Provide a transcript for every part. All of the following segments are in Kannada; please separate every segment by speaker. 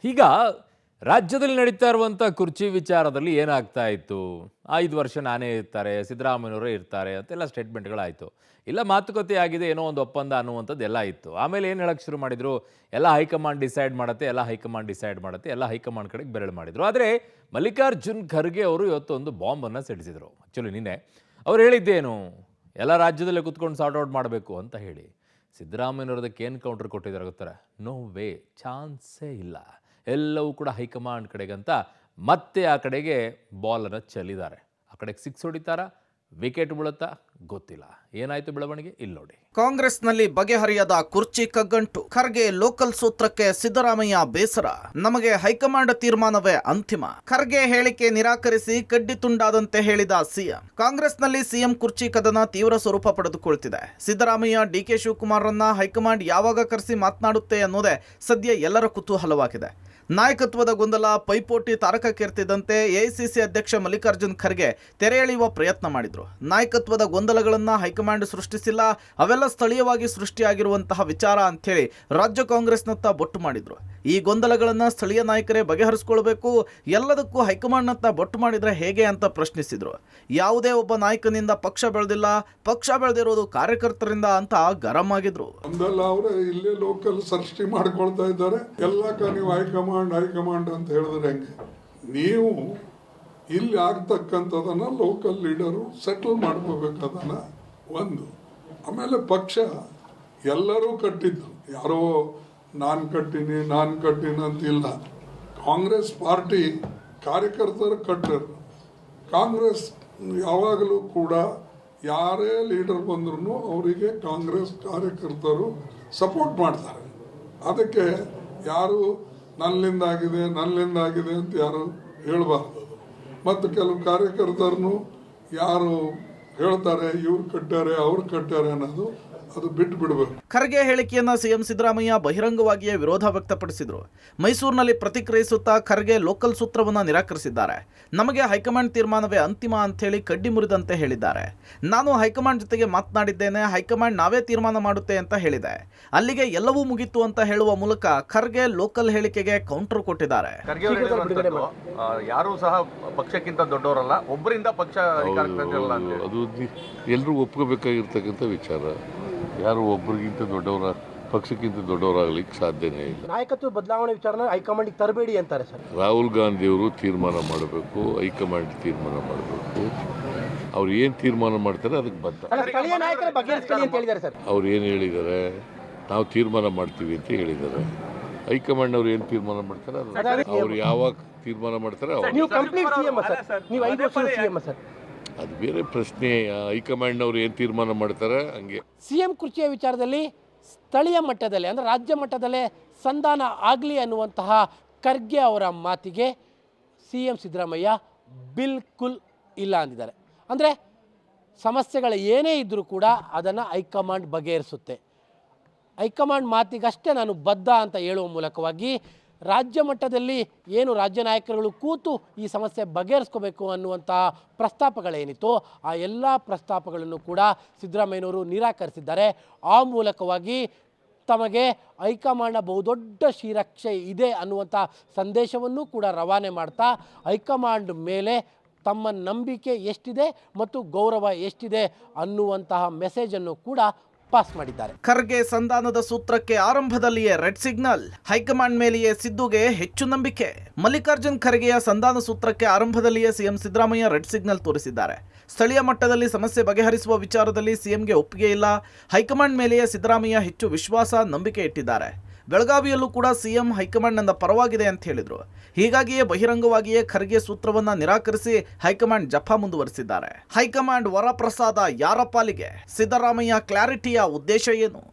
Speaker 1: ಈಗ ರಾಜ್ಯದಲ್ಲಿ ನಡೀತಾ ಇರುವಂಥ ಕುರ್ಚಿ ವಿಚಾರದಲ್ಲಿ ಏನಾಗ್ತಾ ಇತ್ತು? 5 ವರ್ಷ ನಾನೇ ಇರ್ತಾರೆ, ಸಿದ್ದರಾಮಯ್ಯನವರೇ ಇರ್ತಾರೆ ಅಂತೆಲ್ಲ ಸ್ಟೇಟ್ಮೆಂಟ್‌ಗಳಾಯಿತು. ಇಲ್ಲ ಮಾತುಕತೆ ಆಗಿದೆ, ಏನೋ ಒಂದು ಒಪ್ಪಂದ ಅನ್ನುವಂಥದ್ದೆಲ್ಲ ಇತ್ತು. ಆಮೇಲೆ ಏನು ಹೇಳಕ್ಕೆ ಶುರು ಮಾಡಿದ್ರು? ಎಲ್ಲ ಹೈಕಮಾಂಡ್ ಡಿಸೈಡ್ ಮಾಡುತ್ತೆ, ಎಲ್ಲ ಹೈಕಮಾಂಡ್ ಡಿಸೈಡ್ ಮಾಡುತ್ತೆ, ಎಲ್ಲ ಹೈಕಮಾಂಡ್ ಕಡೆಗೆ ಬೆರಳು ಮಾಡಿದ್ರು. ಆದರೆ ಮಲ್ಲಿಕಾರ್ಜುನ್ ಖರ್ಗೆ ಅವರು ಇವತ್ತು ಒಂದು ಬಾಂಬನ್ನು ಸಿಡಿಸಿದರು. ಆ್ಯಕ್ಚುಲಿ ನಿನ್ನೆ ಅವ್ರು ಹೇಳಿದ್ದೇನು? ಎಲ್ಲ ರಾಜ್ಯದಲ್ಲೇ ಕುತ್ಕೊಂಡು ಸಾರ್ಟ್ ಔಟ್ ಮಾಡಬೇಕು ಅಂತ ಹೇಳಿ. ಸಿದ್ದರಾಮಯ್ಯನವ್ರದಕ್ಕೆ ಏನು ಕೌಂಟರ್ ಕೊಟ್ಟಿದ್ದಾರೆ ಗೊತ್ತಾರೆ? ನೋ ವೇ, ಚಾನ್ಸೇ ಇಲ್ಲ. ಎಲ್ಲವೂ ಕೂಡ ಹೈಕಮಾಂಡ್ ಕಡೆಗಂತ ಮತ್ತೆ ಆ ಕಡೆಗೆ ಬಾಲನ್ನು ಚೆಲ್ಲಿದ್ದಾರೆ. ಆ ಕಡೆಗೆ ಸಿಕ್ಸ್ ಹೊಡಿತಾರಾ, ವಿಕೆಟ್ ಬೀಳುತ್ತಾ ಗೊತ್ತಿಲ್ಲ. ಏನಾಯ್ತು ಬೆಳವಣಿಗೆ ಇಲ್ಲಿ ನೋಡಿ.
Speaker 2: ಕಾಂಗ್ರೆಸ್ನಲ್ಲಿ ಬಗೆಹರಿಯದ ಕುರ್ಚಿ ಕಗ್ಗಂಟು. ಖರ್ಗೆ ಲೋಕಲ್ ಸೂತ್ರಕ್ಕೆ ಸಿದ್ದರಾಮಯ್ಯ ಬೇಸರ. ನಮಗೆ ಹೈಕಮಾಂಡ್ ತೀರ್ಮಾನವೇ ಅಂತಿಮ. ಖರ್ಗೆ ಹೇಳಿಕೆ ನಿರಾಕರಿಸಿ ಕಡ್ಡಿ ತುಂಡಾದಂತೆ ಹೇಳಿದ ಸಿಎಂ. ಕಾಂಗ್ರೆಸ್ನಲ್ಲಿ ಸಿಎಂ ಕುರ್ಚಿ ಕದನ ತೀವ್ರ ಸ್ವರೂಪ ಪಡೆದುಕೊಳ್ತಿದೆ. ಸಿದ್ದರಾಮಯ್ಯ ಡಿಕೆ ಶಿವಕುಮಾರ್ರನ್ನ ಹೈಕಮಾಂಡ್ ಯಾವಾಗ ಕರೆಸಿ ಮಾತನಾಡುತ್ತೆ ಅನ್ನೋದೇ ಸದ್ಯ ಎಲ್ಲರ ಕುತೂಹಲವಾಗಿದೆ. ನಾಯಕತ್ವದ ಗೊಂದಲ ಪೈಪೋಟಿ ತಾರಕಕ್ಕೇರ್ತಿದ್ದಂತೆ ಎಐಸಿಸಿ ಅಧ್ಯಕ್ಷ ಮಲ್ಲಿಕಾರ್ಜುನ್ ಖರ್ಗೆ ತೆರೆ ಎಳೆಯುವ ಪ್ರಯತ್ನ ಮಾಡಿದ್ರು. ನಾಯಕತ್ವದ ಗೊಂದಲಗಳನ್ನು ಹೈಕಮಾಂಡ್ ಸೃಷ್ಟಿಸಿಲ್ಲ, ಅವೆಲ್ಲ ಸ್ಥಳೀಯವಾಗಿ ಸೃಷ್ಟಿಯಾಗಿರುವಂತಹ ವಿಚಾರ ಅಂಥೇಳಿ ರಾಜ್ಯ ಕಾಂಗ್ರೆಸ್ನತ್ತ ಬೊಟ್ಟು ಮಾಡಿದ್ರು. ಈ ಗೊಂದಲಗಳನ್ನು ಸ್ಥಳೀಯ ನಾಯಕರೇ ಬಗೆಹರಿಸಿಕೊಳ್ಬೇಕು, ಎಲ್ಲದಕ್ಕೂ ಹೈಕಮಾಂಡ್ನತ್ತ ಬೊಟ್ಟು ಮಾಡಿದ್ರೆ ಹೇಗೆ ಅಂತ ಪ್ರಶ್ನಿಸಿದ್ರು. ಯಾವುದೇ ಒಬ್ಬ ನಾಯಕನಿಂದ ಪಕ್ಷ ಬೆಳೆದಿಲ್ಲ, ಪಕ್ಷ ಬೆಳೆದಿರೋದು ಕಾರ್ಯಕರ್ತರಿಂದ ಅಂತ ಗರಂ ಆಗಿದ್ರು.
Speaker 3: ಇಲ್ಲೇ ಲೋಕಲ್ ಸೃಷ್ಟಿ ಮಾಡ್ಕೊಳ್ತಾ ಇದ್ದಾರೆ. ಎಲ್ಲ ನೀವು ಹೈಕಮಾಂಡ್ ಅಂತ ಹೇಳಿದ್ರೆ ಹೆಂಗೆ? ನೀವು ಇಲ್ಲಿ ಆಗ್ತಕ್ಕಂಥದನ್ನ ಲೋಕಲ್ ಲೀಡರು ಸೆಟಲ್ ಮಾಡ್ಕೋಬೇಕು. ಅದನ್ನ ಒಂದು. ಆಮೇಲೆ ಪಕ್ಷ ಎಲ್ಲರೂ ಕಟ್ಟಿದ್ದು, ಯಾರೋ ನಾನು ಕಟ್ಟಿನಿ ಅಂತಿಲ್ಲ. ಕಾಂಗ್ರೆಸ್ ಪಾರ್ಟಿ ಕಾರ್ಯಕರ್ತರು ಕಟ್ಟರು. ಕಾಂಗ್ರೆಸ್ ಯಾವಾಗಲೂ ಕೂಡ ಯಾರೇ ಲೀಡರ್ ಬಂದ್ರೂ ಅವರಿಗೆ ಕಾಂಗ್ರೆಸ್ ಕಾರ್ಯಕರ್ತರು ಸಪೋರ್ಟ್ ಮಾಡ್ತಾರೆ. ಅದಕ್ಕೆ ಯಾರು ನನ್ನಿಂದಾಗಿದೆ ಅಂತ ಯಾರು ಹೇಳಬಾರ್ದು. ಮತ್ತು ಕೆಲವು ಕಾರ್ಯಕರ್ತರನ್ನು ಯಾರು ಹೇಳ್ತಾರೆ ಇವ್ರು ಕಟ್ಟಾರೆ ಅವ್ರು ಕಟ್ಟಾರೆ ಅನ್ನೋದು ಅದು ಬಿಟ್ಟು ಬಿಡಬೇಕು.
Speaker 2: ಖರ್ಗೆ ಹೇಳಿಕೆಯನ್ನ ಸಿಎಂ ಸಿದ್ದರಾಮಯ್ಯ ಬಹಿರಂಗವಾಗಿಯೇ ವಿರೋಧ ವ್ಯಕ್ತಪಡಿಸಿದ್ರು. ಮೈಸೂರಿನಲ್ಲಿ ಪ್ರತಿಕ್ರಿಯಿಸುತ್ತಾ ಖರ್ಗೆ ಲೋಕಲ್ ಸೂತ್ರವನ್ನ ನಿರಾಕರಿಸಿದ್ದಾರೆ. ನಮಗೆ ಹೈಕಮಾಂಡ್ ತೀರ್ಮಾನವೇ ಅಂತಿಮ ಅಂತ ಹೇಳಿ ಕಡ್ಡಿ ಮುರಿದಂತೆ ಹೇಳಿದ್ದಾರೆ. ನಾನು ಹೈಕಮಾಂಡ್ ಜೊತೆಗೆ ಮಾತನಾಡಿದ್ದೇನೆ, ಹೈಕಮಾಂಡ್ ನಾವೇ ತೀರ್ಮಾನ ಮಾಡುತ್ತೆ ಅಂತ ಹೇಳಿದೆ. ಅಲ್ಲಿಗೆ ಎಲ್ಲವೂ ಮುಗಿತು ಅಂತ ಹೇಳುವ ಮೂಲಕ ಖರ್ಗೆ ಲೋಕಲ್ ಹೇಳಿಕೆಗೆ ಕೌಂಟರ್ ಕೊಟ್ಟಿದ್ದಾರೆ.
Speaker 4: ಯಾರು ಸಹ ಪಕ್ಷಕ್ಕಿಂತ ದೊಡ್ಡವರಲ್ಲ, ಒಬ್ಬರಿಂದ ಪಕ್ಷ
Speaker 5: ಅದು ಎಲ್ಲರೂ ಒಪ್ಕೋಬೇಕಾಗಿರ್ತಕ್ಕಂಥ ವಿಚಾರ. ಯಾರು ಒಬ್ಬರಿಗಿಂತ ದೊಡ್ಡವರ ಪಕ್ಷಕ್ಕಿಂತ ದೊಡ್ಡವರಾಗ್ಲಿಕ್ಕೆ ಸಾಧ್ಯನೇ ಇಲ್ಲ.
Speaker 6: ನಾಯಕತ್ವ ಬದಲಾವಣೆ ವಿಚಾರನ ಹೈಕಮಾಂಡ್ಗೆ ತರಬೇಡಿ ಅಂತಾರೆ ಸರ್.
Speaker 5: ರಾಹುಲ್ ಗಾಂಧಿಯವರು ತೀರ್ಮಾನ ಮಾಡಬೇಕು, ಹೈಕಮಾಂಡ್ ತೀರ್ಮಾನ ಮಾಡಬೇಕು. ಅವ್ರು ಏನು ತೀರ್ಮಾನ ಮಾಡ್ತಾರೆ ಅದಕ್ಕೆ ಬದ್ಧ. ಅವ್ರು ಏನು ಹೇಳಿದ್ದಾರೆ? ನಾವು ತೀರ್ಮಾನ ಮಾಡ್ತೀವಿ ಅಂತ ಹೇಳಿದ್ದಾರೆ. ಹೈಕಮಾಂಡ್ ಅವ್ರು ಏನು ತೀರ್ಮಾನ ಮಾಡ್ತಾರೆ ಅವ್ರು ಯಾವಾಗ ತೀರ್ಮಾನ ಮಾಡ್ತಾರೆ ಅದು ಬೇರೆ ಪ್ರಶ್ನೆ. ಹೈಕಮಾಂಡ್ನವ್ರು ಏನು ತೀರ್ಮಾನ ಮಾಡ್ತಾರೆ ಹಂಗೆ.
Speaker 6: ಸಿಎಂ ಕುರ್ಚಿಯ ವಿಚಾರದಲ್ಲಿ ಸ್ಥಳೀಯ ಮಟ್ಟದಲ್ಲಿ ಅಂದರೆ ರಾಜ್ಯ ಮಟ್ಟದಲ್ಲೇ ಸಂಧಾನ ಆಗಲಿ ಅನ್ನುವಂತಹ ಖರ್ಗೆ ಅವರ ಮಾತಿಗೆ ಸಿಎಂ ಸಿದ್ದರಾಮಯ್ಯ ಬಿಲ್ಕುಲ್ ಇಲ್ಲ ಅಂದಿದ್ದಾರೆ. ಅಂದರೆ ಸಮಸ್ಯೆಗಳು ಏನೇ ಇದ್ದರೂ ಕೂಡ ಅದನ್ನು ಹೈಕಮಾಂಡ್ ಬಗೆಹರಿಸುತ್ತೆ, ಹೈಕಮಾಂಡ್ ಮಾತಿಗಷ್ಟೇ ನಾನು ಬದ್ಧ ಅಂತ ಹೇಳುವ ಮೂಲಕವಾಗಿ ರಾಜ್ಯ ಮಟ್ಟದಲ್ಲಿ ಏನು ರಾಜ್ಯ ನಾಯಕರುಗಳು ಕೂತು ಈ ಸಮಸ್ಯೆ ಬಗೆಹರಿಸ್ಕೋಬೇಕು ಅನ್ನುವಂತಹ ಪ್ರಸ್ತಾಪಗಳೇನಿತ್ತು ಆ ಎಲ್ಲ ಪ್ರಸ್ತಾಪಗಳನ್ನು ಕೂಡ ಸಿದ್ದರಾಮಯ್ಯನವರು ನಿರಾಕರಿಸಿದ್ದಾರೆ. ಆ ಮೂಲಕವಾಗಿ ತಮಗೆ ಹೈಕಮಾಂಡ್ನ ಬಹುದೊಡ್ಡ ಶ್ರೀರಕ್ಷೆ ಇದೆ ಅನ್ನುವಂಥ ಸಂದೇಶವನ್ನು ಕೂಡ ರವಾನೆ ಮಾಡ್ತಾ ಹೈಕಮಾಂಡ್ ಮೇಲೆ ತಮ್ಮ ನಂಬಿಕೆ ಎಷ್ಟಿದೆ ಮತ್ತು ಗೌರವ ಎಷ್ಟಿದೆ ಅನ್ನುವಂತಹ ಮೆಸೇಜನ್ನು ಕೂಡ ಪಾಸ್ ಮಾಡಿದ್ದಾರೆ.
Speaker 2: ಖರ್ಗೆ ಸಂಧಾನದ ಸೂತ್ರಕ್ಕೆ ಆರಂಭದಲ್ಲಿಯೇ ರೆಡ್ ಸಿಗ್ನಲ್. ಹೈಕಮಾಂಡ್ ಮೇಲೆಯೇ ಸಿದ್ದುಗೆ ಹೆಚ್ಚು ನಂಬಿಕೆ. ಮಲ್ಲಿಕಾರ್ಜುನ್ ಖರ್ಗೆಯ ಸಂಧಾನ ಸೂತ್ರಕ್ಕೆ ಆರಂಭದಲ್ಲಿಯೇ ಸಿಎಂ ಸಿದ್ದರಾಮಯ್ಯ ರೆಡ್ ಸಿಗ್ನಲ್ ತೋರಿಸಿದ್ದಾರೆ. ಸ್ಥಳೀಯ ಮಟ್ಟದಲ್ಲಿ ಸಮಸ್ಯೆ ಬಗೆಹರಿಸುವ ವಿಚಾರದಲ್ಲಿ ಸಿಎಂಗೆ ಒಪ್ಪಿಗೆ ಇಲ್ಲ. ಹೈಕಮಾಂಡ್ ಮೇಲೆಯೇ ಸಿದ್ದರಾಮಯ್ಯ ಹೆಚ್ಚು ವಿಶ್ವಾಸ, ನಂಬಿಕೆ ಇಟ್ಟಿದ್ದಾರೆ. ಬೆಳಗಾವಿಯಲ್ಲೂ ಕೂಡ ಸಿಎಂ ಹೈಕಮಾಂಡ್ ನನ್ನ ಪರವಾಗಿದೆ ಅಂತ ಹೇಳಿದ್ರು. ಹೀಗಾಗಿಯೇ ಬಹಿರಂಗವಾಗಿಯೇ ಖರ್ಗೆ ಸೂತ್ರವನ್ನ ನಿರಾಕರಿಸಿ ಹೈಕಮಾಂಡ್ ಜಪ ಮುಂದುವರಿಸಿದ್ದಾರೆ. ಹೈಕಮಾಂಡ್ ವರಪ್ರಸಾದ ಯಾರ ಪಾಲಿಗೆ? ಸಿದ್ದರಾಮಯ್ಯ ಕ್ಲಾರಿಟಿಯ ಉದ್ದೇಶ ಏನು?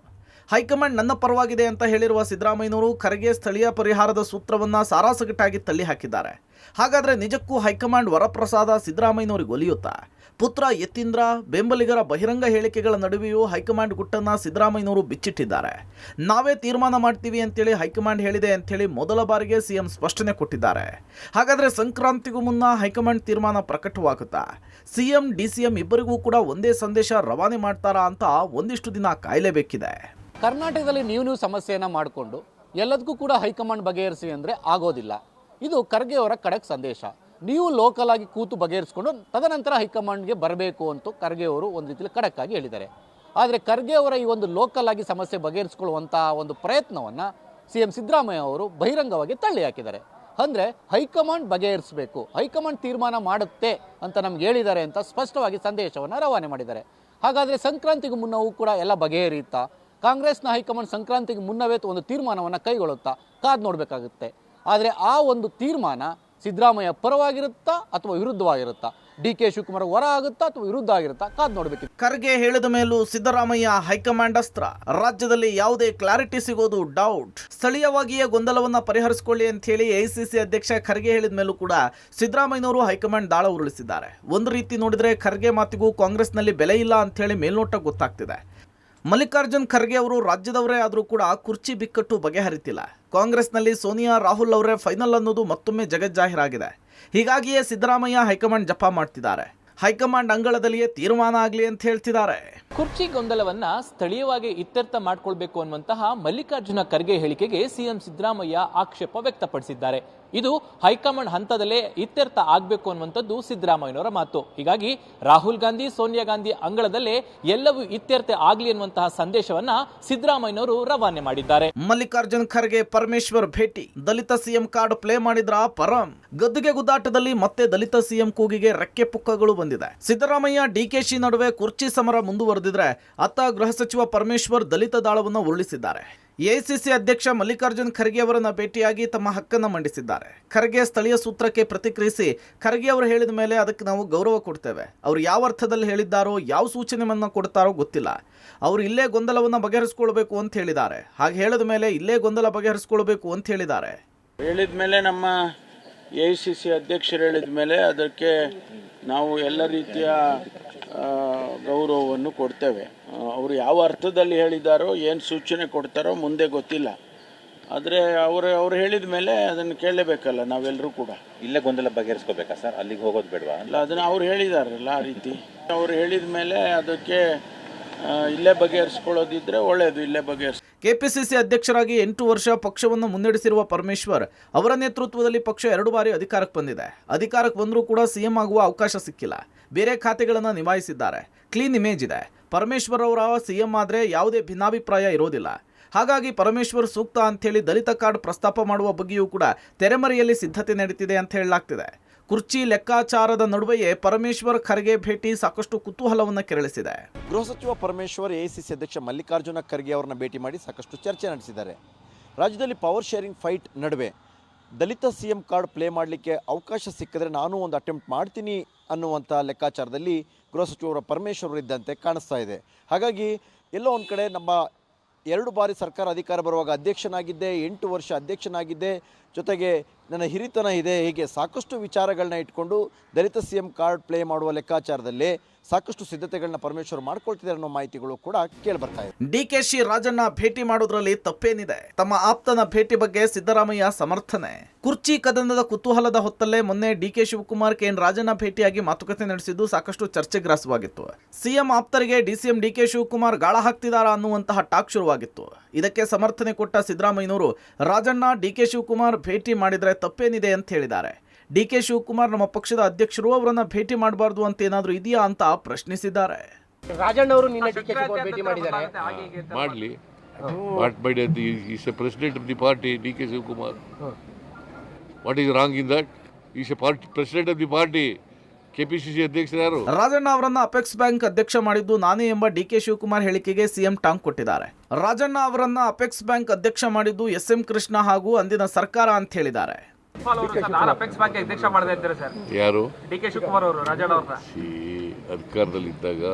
Speaker 2: ಹೈಕಮಾಂಡ್ ನನ್ನ ಪರವಾಗಿದೆ ಅಂತ ಹೇಳಿರುವ ಸಿದ್ದರಾಮಯ್ಯನವರು ಖರ್ಗೆ ಸ್ಥಳೀಯ ಪರಿಹಾರದ ಸೂತ್ರವನ್ನ ಸಾರಾಸಗಟಾಗಿ ತಳ್ಳಿ ಹಾಕಿದ್ದಾರೆ. ಹಾಗಾದ್ರೆ ನಿಜಕ್ಕೂ ಹೈಕಮಾಂಡ್ ವರಪ್ರಸಾದ ಸಿದ್ದರಾಮಯ್ಯನವರಿಗೆ ಒಲಿಯುತ್ತಾ? ಪುತ್ರ ಯತೀಂದ್ರ ಬೆಂಬಲಿಗರ ಬಹಿರಂಗ ಹೇಳಿಕೆಗಳ ನಡುವೆಯೂ ಹೈಕಮಾಂಡ್ ಗುಟ್ಟನ್ನ ಸಿದ್ದರಾಮಯ್ಯನವರು ಬಿಚ್ಚಿಟ್ಟಿದ್ದಾರೆ. ನಾವೇ ತೀರ್ಮಾನ ಮಾಡ್ತೀವಿ ಅಂತೇಳಿ ಹೈಕಮಾಂಡ್ ಹೇಳಿದೆ ಅಂತೇಳಿ ಮೊದಲ ಬಾರಿಗೆ ಸಿಎಂ ಸ್ಪಷ್ಟನೆ ಕೊಟ್ಟಿದ್ದಾರೆ. ಹಾಗಾದರೆ ಸಂಕ್ರಾಂತಿಗೂ ಮುನ್ನ ಹೈಕಮಾಂಡ್ ತೀರ್ಮಾನ ಪ್ರಕಟವಾಗುತ್ತಾ? ಸಿಎಂ ಡಿಸಿಎಂ ಇಬ್ಬರಿಗೂ ಕೂಡ ಒಂದೇ ಸಂದೇಶ ರವಾನೆ ಮಾಡ್ತಾರಾ ಅಂತ ಒಂದಿಷ್ಟು ದಿನ ಕಾಯಲೇಬೇಕಿದೆ.
Speaker 7: ಕರ್ನಾಟಕದಲ್ಲಿ ನೀವು ಸಮಸ್ಯೆಯನ್ನು ಮಾಡಿಕೊಂಡು ಎಲ್ಲದಕ್ಕೂ ಕೂಡ ಹೈಕಮಾಂಡ್ ಬಗೆಹರಿಸಿ ಅಂದರೆ ಆಗೋದಿಲ್ಲ. ಇದು ಖರ್ಗೆ ಅವರ ಖಡಕ್ ಸಂದೇಶ. ನೀವು ಲೋಕಲ್ ಆಗಿ ಕೂತು ಬಗೆಹರಿಸ್ಕೊಂಡು ತದನಂತರ ಹೈಕಮಾಂಡ್ಗೆ ಬರಬೇಕು ಅಂತ ಖರ್ಗೆ ಅವರು ಒಂದು ರೀತಿಯಲ್ಲಿ ಖಡಕ್ ಆಗಿ ಹೇಳಿದ್ದಾರೆ. ಆದರೆ ಖರ್ಗೆ ಅವರ ಈ ಒಂದು ಲೋಕಲ್ ಆಗಿ ಸಮಸ್ಯೆ ಬಗೆಹರಿಸ್ಕೊಳ್ಳುವಂಥ ಒಂದು ಪ್ರಯತ್ನವನ್ನು CM ಸಿದ್ದರಾಮಯ್ಯ ಅವರು ಬಹಿರಂಗವಾಗಿ ತಳ್ಳಿ ಹಾಕಿದ್ದಾರೆ. ಅಂದರೆ ಹೈಕಮಾಂಡ್ ಬಗೆಹರಿಸಬೇಕು, ಹೈಕಮಾಂಡ್ ತೀರ್ಮಾನ ಮಾಡುತ್ತೆ ಅಂತ ನಮ್ಗೆ ಹೇಳಿದ್ದಾರೆ ಅಂತ ಸ್ಪಷ್ಟವಾಗಿ ಸಂದೇಶವನ್ನು ರವಾನೆ ಮಾಡಿದ್ದಾರೆ. ಹಾಗಾದರೆ ಸಂಕ್ರಾಂತಿಗೂ ಮುನ್ನವೂ ಕೂಡ ಎಲ್ಲ ಬಗೆಹರಿಯುತ್ತಾ? ಕಾಂಗ್ರೆಸ್ನ ಹೈಕಮಾಂಡ್ ಸಂಕ್ರಾಂತಿಗೆ ಮುನ್ನವೇ ಒಂದು ತೀರ್ಮಾನವನ್ನು ಕೈಗೊಳ್ಳುತ್ತಾ? ಕಾದು ನೋಡಬೇಕಾಗುತ್ತೆ. ಆದರೆ ಆ ಒಂದು ತೀರ್ಮಾನ ಸಿದ್ದರಾಮಯ್ಯ ಪರವಾಗಿರುತ್ತಾ ಅಥವಾ ವಿರುದ್ಧವಾಗಿರುತ್ತಾ? DK ಶಿವಕುಮಾರ್ ಹೊರ ಆಗುತ್ತಾ ಅಥವಾ ವಿರುದ್ಧ ಆಗಿರುತ್ತಾ? ಕಾದು ನೋಡಬೇಕಿತ್ತು.
Speaker 2: ಖರ್ಗೆ ಹೇಳಿದ ಮೇಲೂ ಸಿದ್ದರಾಮಯ್ಯ ಹೈಕಮಾಂಡ್ ಅಸ್ತ್ರ. ರಾಜ್ಯದಲ್ಲಿ ಯಾವುದೇ ಕ್ಲಾರಿಟಿ ಸಿಗೋದು ಡೌಟ್. ಸ್ಥಳೀಯವಾಗಿಯೇ ಗೊಂದಲವನ್ನ ಪರಿಹರಿಸಿಕೊಳ್ಳಿ ಅಂತ ಹೇಳಿ AICC ಅಧ್ಯಕ್ಷ ಖರ್ಗೆ ಹೇಳಿದ ಮೇಲೂ ಕೂಡ ಸಿದ್ದರಾಮಯ್ಯನವರು ಹೈಕಮಾಂಡ್ ದಾಳ ಉರುಳಿಸಿದ್ದಾರೆ. ಒಂದು ರೀತಿ ನೋಡಿದ್ರೆ ಖರ್ಗೆ ಮಾತಿಗೂ ಕಾಂಗ್ರೆಸ್ನಲ್ಲಿ ಬೆಲೆ ಇಲ್ಲ ಅಂತ ಹೇಳಿ ಮೇಲ್ನೋಟ ಗೊತ್ತಾಗ್ತಿದೆ. ಮಲ್ಲಿಕಾರ್ಜುನ್ ಖರ್ಗೆ ಅವರು ರಾಜ್ಯದವರೇ ಆದರೂ ಕೂಡ ಕುರ್ಚಿ ಬಿಕ್ಕಟ್ಟು ಬಗೆಹರಿತಿಲ್ಲ. ಕಾಂಗ್ರೆಸ್ನಲ್ಲಿ ಸೋನಿಯಾ ರಾಹುಲ್ ಅವರೇ ಫೈನಲ್ ಅನ್ನೋದು ಮತ್ತೊಮ್ಮೆ ಜಗಜ್ಜಾಹೀರಾಗಿದೆ. ಹೀಗಾಗಿಯೇ ಸಿದ್ದರಾಮಯ್ಯ ಹೈಕಮಾಂಡ್ ಜಪ ಮಾಡ್ತಿದ್ದಾರೆ. ಹೈಕಮಾಂಡ್ ಅಂಗಳದಲ್ಲಿಯೇ ತೀರ್ಮಾನ ಆಗಲಿ ಅಂತ ಹೇಳ್ತಿದ್ದಾರೆ.
Speaker 8: ಕುರ್ಚಿ ಗೊಂದಲವನ್ನ ಸ್ಥಳೀಯವಾಗಿ ಇತ್ಯರ್ಥ ಮಾಡಿಕೊಳ್ಬೇಕು ಅನ್ನುವಂತಹ ಮಲ್ಲಿಕಾರ್ಜುನ ಖರ್ಗೆ ಹೇಳಿಕೆಗೆ CM ಸಿದ್ದರಾಮಯ್ಯ ಆಕ್ಷೇಪ ವ್ಯಕ್ತಪಡಿಸಿದ್ದಾರೆ. ಇದು ಹೈಕಮಾಂಡ್ ಹಂತದಲ್ಲೇ ಇತ್ಯರ್ಥ ಆಗಬೇಕು ಅನ್ನುವಂಥದ್ದು ಸಿದ್ದರಾಮಯ್ಯನವರ ಮಾತು. ಹೀಗಾಗಿ ರಾಹುಲ್ ಗಾಂಧಿ, ಸೋನಿಯಾ ಗಾಂಧಿ ಅಂಗಳದಲ್ಲೇ ಎಲ್ಲವೂ ಇತ್ಯರ್ಥ ಆಗಲಿ ಅನ್ನುವಂತಹ ಸಂದೇಶವನ್ನ ಸಿದ್ದರಾಮಯ್ಯನವರು ರವಾನೆ ಮಾಡಿದ್ದಾರೆ.
Speaker 2: ಮಲ್ಲಿಕಾರ್ಜುನ್ ಖರ್ಗೆ ಪರಮೇಶ್ವರ್ ಭೇಟಿ. ದಲಿತ CM ಕಾರ್ಡ್ ಪ್ಲೇ ಮಾಡಿದ್ರ ಪರಂ. ಗದ್ದುಗೆ ಗುದ್ದಾಟದಲ್ಲಿ ಮತ್ತೆ ದಲಿತ CM ಕೂಗಿಗೆ ರೆಕ್ಕೆ ಪುಕ್ಕಗಳು ಬಂದಿದೆ. ಸಿದ್ದರಾಮಯ್ಯ DKC ನಡುವೆ ಕುರ್ಚಿ ಸಮರ ಮುಂದುವರೆದಿದ್ರೆ ಅತ್ತ ಗೃಹ ಸಚಿವ ಪರಮೇಶ್ವರ್ ದಲಿತ ದಾಳವನ್ನು ಉರುಳಿಸಿದ್ದಾರೆ. AICC ಅಧ್ಯಕ್ಷ ಮಲ್ಲಿಕಾರ್ಜುನ್ ಖರ್ಗೆ ಅವರನ್ನ ಭೇಟಿಯಾಗಿ ತಮ್ಮ ಹಕ್ಕನ್ನು ಮಂಡಿಸಿದ್ದಾರೆ. ಖರ್ಗೆ ಸ್ಥಳೀಯ ಸೂತ್ರಕ್ಕೆ ಪ್ರತಿಕ್ರಿಯಿಸಿ, ಖರ್ಗೆ ಅವರು ಹೇಳಿದ ಮೇಲೆ ಅದಕ್ಕೆ ನಾವು ಗೌರವ ಕೊಡ್ತೇವೆ. ಅವರು ಯಾವ ಅರ್ಥದಲ್ಲಿ ಹೇಳಿದ್ದಾರೋ, ಯಾವ ಸೂಚನೆಯನ್ನು ಕೊಡ್ತಾರೋ ಗೊತ್ತಿಲ್ಲ. ಅವರು ಇಲ್ಲೇ ಗೊಂದಲವನ್ನು ಬಗೆಹರಿಸ್ಕೊಳ್ಬೇಕು ಅಂತ ಹೇಳಿದ್ದಾರೆ. ಹಾಗೆ ಹೇಳಿದ ಮೇಲೆ ಇಲ್ಲೇ ಗೊಂದಲ ಬಗೆಹರಿಸ್ಕೊಳ್ಬೇಕು ಅಂತ ಹೇಳಿದ್ದಾರೆ.
Speaker 9: ಹೇಳಿದ ಮೇಲೆ ನಮ್ಮ AICC ಅಧ್ಯಕ್ಷರು ಹೇಳಿದ ಮೇಲೆ ಅದಕ್ಕೆ ನಾವು ಎಲ್ಲ ರೀತಿಯ ಗೌರವವನ್ನು ಕೊಡ್ತೇವೆ. ಅವರು ಯಾವ ಅರ್ಥದಲ್ಲಿ ಹೇಳಿದಾರೋ, ಏನು ಸೂಚನೆ ಕೊಡ್ತಾರೋ ಮುಂದೆ ಗೊತ್ತಿಲ್ಲ. ಆದರೆ ಅವರು ಹೇಳಿದ ಮೇಲೆ ಅದನ್ನು ಕೇಳಲೇಬೇಕಲ್ಲ ನಾವೆಲ್ಲರೂ ಕೂಡ.
Speaker 4: ಇಲ್ಲೇ ಗೊಂದಲ ಬಗೆಹರಿಸ್ಕೋಬೇಕಾ ಸರ್? ಅಲ್ಲಿಗೆ ಹೋಗೋದು ಬೇಡವಾ?
Speaker 9: ಅಲ್ಲ, ಅದನ್ನು ಅವ್ರು ಹೇಳಿದಾರಲ್ಲ ಆ ರೀತಿ. ಅವ್ರು ಹೇಳಿದ ಮೇಲೆ ಅದಕ್ಕೆ ಇಲ್ಲೇ ಬಗೆಹರಿಸ್ಕೊಳ್ಳೋದಿದ್ರೆ ಒಳ್ಳೆಯದು, ಇಲ್ಲೇ ಬಗೆಹರಿಸ್.
Speaker 2: KPCC ಅಧ್ಯಕ್ಷರಾಗಿ 8 ವರ್ಷ ಪಕ್ಷವನ್ನು ಮುನ್ನಡೆಸಿರುವ ಪರಮೇಶ್ವರ್ ಅವರ ನೇತೃತ್ವದಲ್ಲಿ ಪಕ್ಷ 2 ಬಾರಿ ಅಧಿಕಾರಕ್ಕೆ ಬಂದಿದೆ. ಅಧಿಕಾರಕ್ಕೆ ಬಂದರೂ ಕೂಡ CM ಆಗುವ ಅವಕಾಶ ಸಿಕ್ಕಿಲ್ಲ. ಬೇರೆ ಖಾತೆಗಳನ್ನು ನಿಭಾಯಿಸಿದ್ದಾರೆ. ಕ್ಲೀನ್ ಇಮೇಜ್ ಇದೆ. ಪರಮೇಶ್ವರ್ ಅವರ CM ಆದರೆ ಯಾವುದೇ ಭಿನ್ನಾಭಿಪ್ರಾಯ ಇರೋದಿಲ್ಲ. ಹಾಗಾಗಿ ಪರಮೇಶ್ವರ್ ಸೂಕ್ತ ಅಂಥೇಳಿ ದಲಿತ ಕಾರ್ಡ್ ಪ್ರಸ್ತಾಪ ಮಾಡುವ ಬಗ್ಗೆಯೂ ಕೂಡ ತೆರೆಮರೆಯಲ್ಲಿ ಸಿದ್ಧತೆ ನಡೀತಿದೆ ಅಂತ ಹೇಳಲಾಗ್ತಿದೆ. ಕುರ್ಚಿ ಲೆಕ್ಕಾಚಾರದ ನಡುವೆಯೇ ಪರಮೇಶ್ವರ್ ಖರ್ಗೆ ಭೇಟಿ ಸಾಕಷ್ಟು ಕುತೂಹಲವನ್ನು ಕೆರಳಿಸಿದೆ.
Speaker 10: ಗೃಹ ಸಚಿವ ಪರಮೇಶ್ವರ್ AICC ಅಧ್ಯಕ್ಷ ಮಲ್ಲಿಕಾರ್ಜುನ ಖರ್ಗೆ ಅವರನ್ನ ಭೇಟಿ ಮಾಡಿ ಸಾಕಷ್ಟು ಚರ್ಚೆ ನಡೆಸಿದ್ದಾರೆ. ರಾಜ್ಯದಲ್ಲಿ ಪವರ್ ಶೇರಿಂಗ್ ಫೈಟ್ ನಡುವೆ ದಲಿತ CM ಕಾರ್ಡ್ ಪ್ಲೇ ಮಾಡಲಿಕ್ಕೆ ಅವಕಾಶ ಸಿಕ್ಕಿದ್ರೆ ನಾನು ಒಂದು ಅಟೆಂಪ್ಟ್ ಮಾಡ್ತೀನಿ ಅನ್ನುವಂಥ ಲೆಕ್ಕಾಚಾರದಲ್ಲಿ ಗೃಹ ಸಚಿವರ ಪರಮೇಶ್ವರ್ ಇದ್ದಂತೆ ಕಾಣಿಸ್ತಾ ಇದೆ. ಹಾಗಾಗಿ ಎಲ್ಲೋ ಒಂದು ಕಡೆ ನಮ್ಮ 2 ಬಾರಿ ಸರ್ಕಾರ ಅಧಿಕಾರ ಬರುವಾಗ ಅಧ್ಯಕ್ಷನಾಗಿದ್ದೆ, 8 ವರ್ಷ ಅಧ್ಯಕ್ಷನಾಗಿದ್ದೆ, ಜೊತೆಗೆ ನನ್ನ ಹಿರಿತನ ಇದೆ, ಹೀಗೆ ಸಾಕಷ್ಟು ವಿಚಾರಗಳನ್ನ ಇಟ್ಕೊಂಡು ದಲಿತ CM ಕಾರ್ಡ್ ಪ್ಲೇ ಮಾಡುವ ಲೆಕ್ಕಾಚಾರದಲ್ಲಿ ಸಾಕಷ್ಟು ಸಿದ್ಧತೆಗಳನ್ನ ಪರಮೇಶ್ವರ್ ಮಾಡ್ಕೊಳ್ತಿದ್ದಾರೆ ಅನ್ನೋ ಮಾಹಿತಿಗಳು ಕೂಡ ಕೇಳಿ ಬರ್ತಾ ಇದೆ.
Speaker 2: DKC ರಾಜಣ್ಣ ಭೇಟಿ ಮಾಡೋದ್ರಲ್ಲಿ ತಪ್ಪೇನಿದೆ? ತಮ್ಮ ಆಪ್ತನ ಭೇಟಿ ಬಗ್ಗೆ ಸಿದ್ದರಾಮಯ್ಯ ಸಮರ್ಥನೆ. ಕುರ್ಚಿ ಕದನದ ಕುತೂಹಲದ ಹೊತ್ತಲ್ಲೇ ಮೊನ್ನೆ DK ಶಿವಕುಮಾರ್ KN ರಾಜಣ್ಣ ಭೇಟಿಯಾಗಿ ಮಾತುಕತೆ ನಡೆಸಿದ್ದು ಸಾಕಷ್ಟು ಚರ್ಚೆಗ್ರಾಸವಾಗಿತ್ತು. CM ಆಪ್ತರಿಗೆ DCM DK ಶಿವಕುಮಾರ್ ಗಾಳ ಹಾಕ್ತಿದಾರಾ ಅನ್ನುವಂತಹ ಟಾಕ್ ಶುರುವಾಗಿತ್ತು. ಇದಕ್ಕೆ ಸಮರ್ಥನೆ ಕೊಟ್ಟ ಸಿದ್ದರಾಮಯ್ಯನವರು ರಾಜಣ್ಣ DK ಶಿವಕುಮಾರ್ ಭೇಟಿ ಮಾಡಿದ್ರೆ ತಪ್ಪೇನಿದೆ ಅಂತ ಹೇಳಿದ್ದಾರೆ. DK ಶಿವಕುಮಾರ್ ನಮ್ಮ ಪಕ್ಷದ ಅಧ್ಯಕ್ಷರು, ಅವರನ್ನ ಭೇಟಿ ಮಾಡಬಾರ್ದು ಅಂತ ಏನಾದರೂ ಇದೆಯಾ ಅಂತ ಪ್ರಶ್ನಿಸಿದ್ದಾರೆ.
Speaker 6: ರಾಜಣ್ಣ ಅವರು ನಿನ್ನೆ DK ಶಿವಕುಮಾರ್ ಭೇಟಿ ಮಾಡಿದ್ದಾರೆ.
Speaker 5: ಮಾಡಲಿ, is A president of the party. DK Shivakumar, what is wrong in that? Is A party president of the party. KPCC ಅಧ್ಯಕ್ಷರು ಯಾರು?
Speaker 2: ರಾಜಣ್ಣ ಅವರನ್ನ ಅಪೆಕ್ಸ್ ಬ್ಯಾಂಕ್ ಅಧ್ಯಕ್ಷ ಮಾಡಿದ್ದು ನಾನೇ ಎಂಬ DK ಶಿವಕುಮಾರ್ ಹೇಳಿಕೆಗೆ CM ಟಾಂಗ್ ಕೊಟ್ಟಿದ್ದಾರೆ. ರಾಜಣ್ಣ ಅವರನ್ನ ಅಪೆಕ್ಸ್ ಬ್ಯಾಂಕ್ ಅಧ್ಯಕ್ಷ ಮಾಡಿದ್ದು SM ಕೃಷ್ಣ ಹಾಗೂ ಅಂದಿನ ಸರ್ಕಾರ ಅಂತ ಹೇಳಿದ್ದಾರೆ.
Speaker 5: ಯಾರು?
Speaker 8: DK ಶಿವಕುಮಾರ್ ಅವರು ರಾಜಣ್ಣ ಅವ್ರನ್ನ
Speaker 5: ಅಧಿಕಾರದಲ್ಲಿದ್ದಾಗ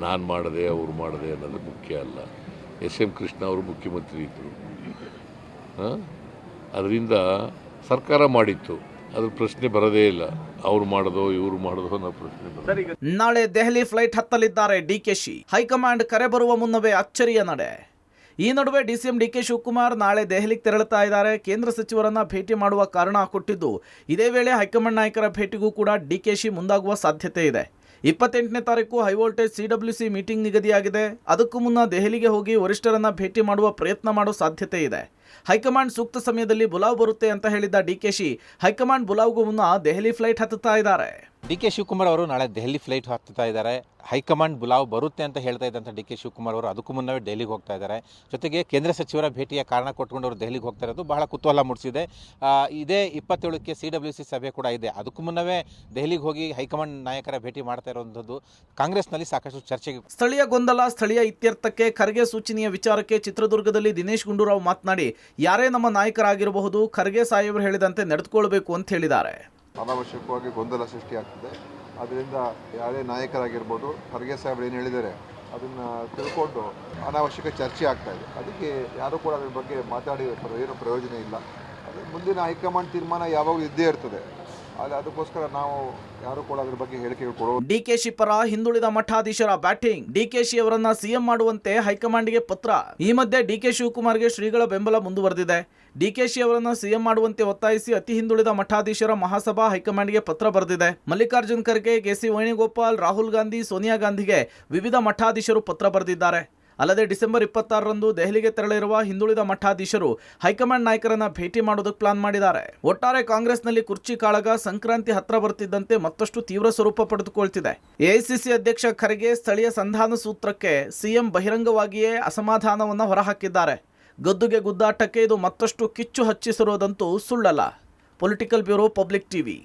Speaker 5: ನಾನು ಮಾಡದೆ ಅವ್ರು ಮಾಡದೆ ಅನ್ನೋದು ಮುಖ್ಯ ಅಲ್ಲ. SM ಕೃಷ್ಣ ಅವರು ಮುಖ್ಯಮಂತ್ರಿ ಇದ್ದರು. ಅದರಿಂದ ಸರ್ಕಾರ ಮಾಡಿತ್ತು, ಅದ್ರ ಪ್ರಶ್ನೆ ಬರೋದೇ ಇಲ್ಲ. ಅವ್ರು ಮಾಡೋದು ಇವ್ರು ಮಾಡೋದು ಅನ್ನೋ ಪ್ರಶ್ನೆ ಬರೋದು.
Speaker 2: ನಾಳೆ ದೆಹಲಿ ಫ್ಲೈಟ್ ಹತ್ತಲಿದ್ದಾರೆ DKC. ಹೈಕಮಾಂಡ್ ಕರೆ ಬರುವ ಮುನ್ನವೇ ಅಚ್ಚರಿಯ ನಡೆ. ಈ ನಡುವೆ DCM DK ಶಿವಕುಮಾರ್ ನಾಳೆ ದೆಹಲಿಗೆ ತೆರಳುತ್ತಾ ಇದ್ದಾರೆ. ಕೇಂದ್ರ ಸಚಿವರನ್ನ ಭೇಟಿ ಮಾಡುವ ಕಾರಣ ಕೊಟ್ಟಿದ್ದು, ಇದೇ ವೇಳೆ ಹೈಕಮಾಂಡ್ ನಾಯಕರ ಭೇಟಿಗೂ ಕೂಡ DKC ಮುಂದಾಗುವ ಸಾಧ್ಯತೆ ಇದೆ. 28ನೇ ತಾರೀಕು ಹೈವೋಲ್ಟೇಜ್ CWC ಮೀಟಿಂಗ್ ನಿಗದಿಯಾಗಿದೆ. ಅದಕ್ಕೂ ಮುನ್ನ ದೆಹಲಿಗೆ ಹೋಗಿ ವರಿಷ್ಠರನ್ನ ಭೇಟಿ ಮಾಡುವ ಪ್ರಯತ್ನ ಮಾಡೋ ಸಾಧ್ಯತೆ ಇದೆ. ಹೈಕಮಾಂಡ್ ಸೂಕ್ತ ಸಮಯದಲ್ಲಿ ಬುಲಾವ್ ಬರುತ್ತೆ ಅಂತ ಹೇಳಿದ್ದ ಡಿಕೆಶಿ ಹೈಕಮಾಂಡ್ ಬುಲಾವ್ಗೂ ಮುನ್ನ ದೆಹಲಿ ಫ್ಲೈಟ್ ಹತ್ತುತ್ತಾ ಇದ್ದಾರೆ.
Speaker 4: ಡಿ.ಕೆ. ಶಿವಕುಮಾರ್ ಅವರು ನಾಳೆ ದೆಹಲಿ ಫ್ಲೈಟ್ ಹತ್ತುತ್ತಾ ಇದ್ದಾರೆ. ಹೈಕಮಾಂಡ್ ಬುಲಾವ್ ಬರುತ್ತೆ ಅಂತ ಹೇಳ್ತಾ ಇದ್ದಂಥ ಡಿ.ಕೆ. ಶಿವಕುಮಾರ್ ಅವರು ಅದಕ್ಕೂ ಮುನ್ನವೇ ದೆಹಲಿಗೆ ಹೋಗ್ತಾ ಇದ್ದಾರೆ. ಜೊತೆಗೆ ಕೇಂದ್ರ ಸಚಿವರ ಭೇಟಿಯ ಕಾರಣ ಕೊಟ್ಕೊಂಡು ಅವರು ದೆಹಲಿಗೆ ಹೋಗ್ತಾ ಇರೋದು ಬಹಳ ಕುತೂಹಲ ಮೂಡಿಸಿದೆ. ಇದೇ 27ಕ್ಕೆ CWC ಸಭೆ ಕೂಡ ಇದೆ. ಅದಕ್ಕೂ ಮುನ್ನವೇ ದೆಹಲಿಗೆ ಹೋಗಿ ಹೈಕಮಾಂಡ್ ನಾಯಕರ ಭೇಟಿ ಮಾಡ್ತಾ ಇರುವಂಥದ್ದು ಕಾಂಗ್ರೆಸ್ನಲ್ಲಿ ಸಾಕಷ್ಟು ಚರ್ಚೆಗೆ.
Speaker 2: ಸ್ಥಳೀಯ ಗೊಂದಲ ಸ್ಥಳೀಯ ಇತ್ಯರ್ಥಕ್ಕೆ ಖರ್ಗೆ ಸೂಚನೆಯ ವಿಚಾರಕ್ಕೆ ಚಿತ್ರದುರ್ಗದಲ್ಲಿ ದಿನೇಶ್ ಗುಂಡೂರಾವ್ ಮಾತನಾಡಿ, ಯಾರೇ ನಮ್ಮ ನಾಯಕರಾಗಿರಬಹುದು, ಖರ್ಗೆ ಸಾಹೇಬರು ಹೇಳಿದಂತೆ ನಡೆದುಕೊಳ್ಬೇಕು ಅಂತ ಹೇಳಿದ್ದಾರೆ.
Speaker 11: ಅನಾವಶ್ಯಕವಾಗಿ ಗೊಂದಲ ಸೃಷ್ಟಿಯಾಗ್ತದೆ. ಅದರಿಂದ ಯಾರೇ ನಾಯಕರಾಗಿರ್ಬೋದು, ಖರ್ಗೆ ಸಾಹೇಬ್ರು ಏನು ಹೇಳಿದ್ದಾರೆ ಅದನ್ನು ತಿಳ್ಕೊಂಡು ಅನಾವಶ್ಯಕ ಚರ್ಚೆ ಆಗ್ತಾ ಇದೆ. ಅದಕ್ಕೆ ಯಾರೂ ಕೂಡ ಅದ್ರ ಬಗ್ಗೆ ಮಾತಾಡಿ ಏನು ಪ್ರಯೋಜನ ಇಲ್ಲ. ಅದು ಮುಂದಿನ ಹೈಕಮಾಂಡ್ ತೀರ್ಮಾನ ಯಾವಾಗಲೂ ಇದ್ದೇ ಇರ್ತದೆ. ಅದಕ್ಕೋಸ್ಕರ ನಾವು ಯಾರು ಕೂಡ ಅದ್ರ ಬಗ್ಗೆ ಹೇಳಿಕೆಗಳು ಕೊಡೋ.
Speaker 2: ಡಿಕೆಶಿ ಪರ ಹಿಂದುಳಿದ ಮಠಾಧೀಶರ ಬ್ಯಾಟಿಂಗ್. ಡಿಕೆಶಿ ಅವರನ್ನ ಸಿಎಂ ಮಾಡುವಂತೆ ಹೈಕಮಾಂಡ್ಗೆ ಪತ್ರ. ಈ ಮಧ್ಯೆ ಡಿಕೆ ಶಿವಕುಮಾರ್ಗೆ ಶ್ರೀಗಳ ಬೆಂಬಲ ಮುಂದುವರೆದಿದೆ. ಡಿಕೆಶಿ ಅವರನ್ನ ಸಿಎಂ ಮಾಡುವಂತೆ ಒತ್ತಾಯಿಸಿ ಅತಿ ಹಿಂದುಳಿದ ಮಠಾಧೀಶರ ಮಹಾಸಭಾ ಹೈಕಮಾಂಡ್ಗೆ ಪತ್ರ ಬರೆದಿದೆ. ಮಲ್ಲಿಕಾರ್ಜುನ್ ಖರ್ಗೆ, ಕೆ.ಸಿ. ವೇಣುಗೋಪಾಲ್, ರಾಹುಲ್ ಗಾಂಧಿ, ಸೋನಿಯಾ ಗಾಂಧಿಗೆ ವಿವಿಧ ಮಠಾಧೀಶರು ಪತ್ರ ಬರೆದಿದ್ದಾರೆ. ಅಲ್ಲದೆ ಡಿಸೆಂಬರ್ 26ರಂದು ದೆಹಲಿಗೆ ತೆರಳಿರುವ ಹಿಂದುಳಿದ ಮಠಾಧೀಶರು ಹೈಕಮಾಂಡ್ ನಾಯಕರನ್ನ ಭೇಟಿ ಮಾಡೋದಕ್ಕೆ ಪ್ಲಾನ್ ಮಾಡಿದ್ದಾರೆ. ಒಟ್ಟಾರೆ ಕಾಂಗ್ರೆಸ್ನಲ್ಲಿ ಕುರ್ಚಿ ಕಾಳಗ ಸಂಕ್ರಾಂತಿ ಹತ್ರ ಬರ್ತಿದ್ದಂತೆ ಮತ್ತಷ್ಟು ತೀವ್ರ ಸ್ವರೂಪ ಪಡೆದುಕೊಳ್ತಿದೆ. ಎಐಸಿಸಿ ಅಧ್ಯಕ್ಷ ಖರ್ಗೆ ಸ್ಥಳೀಯ ಸಂಧಾನ ಸೂತ್ರಕ್ಕೆ ಸಿಎಂ ಬಹಿರಂಗವಾಗಿಯೇ ಅಸಮಾಧಾನವನ್ನು ಹೊರಹಾಕಿದ್ದಾರೆ. ಗದ್ದುಗೆ ಗುದ್ದಾಟಕ್ಕೆ ಇದು ಮತ್ತಷ್ಟು ಕಿಚ್ಚು ಹಚ್ಚಿಸಿರೋದಂತೂ ಸುಳ್ಳಲ್ಲ. Political bureau, public TV.